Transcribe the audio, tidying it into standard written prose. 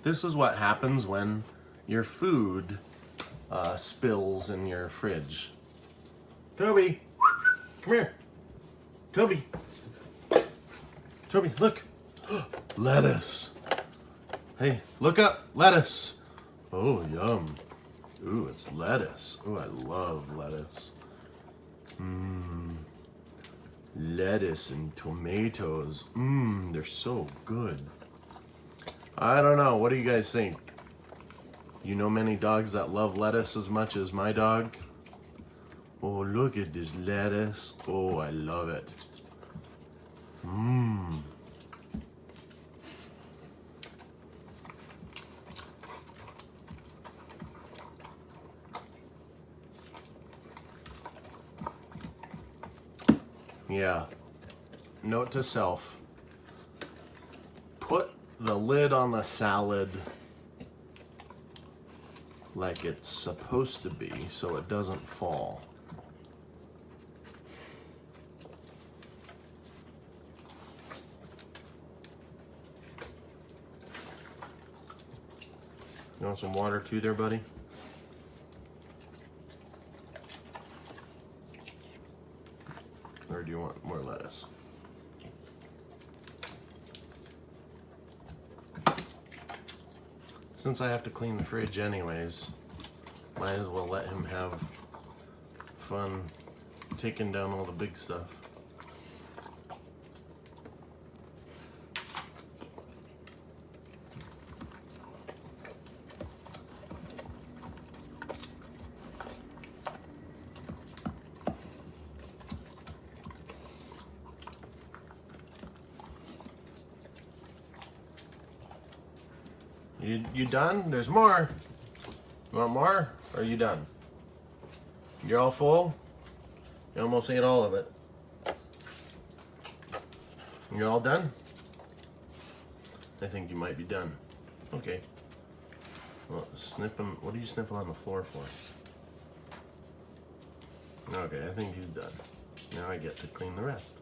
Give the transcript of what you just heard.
This is what happens when your food spills in your fridge. Toby, come here. Toby. Toby, look. Lettuce. Hey, look up. Lettuce. Oh, yum. Ooh, it's lettuce. Ooh, I love lettuce. Lettuce and tomatoes. They're so good. I don't know. What do you guys think? You know many dogs that love lettuce as much as my dog? Oh, look at this lettuce. Oh, I love it. Yeah. Note to self. Put the lid on the salad like it's supposed to be so it doesn't fall. You want some water too there, buddy? Or do you want more lettuce? Since I have to clean the fridge anyways, might as well let him have fun taking down all the big stuff. You done? There's more. You want more? Or are you done? You're all full? You almost ate all of it. You're all done? I think you might be done. Okay. Well, sniffing. What are you sniffing on the floor for? Okay, I think he's done. Now I get to clean the rest.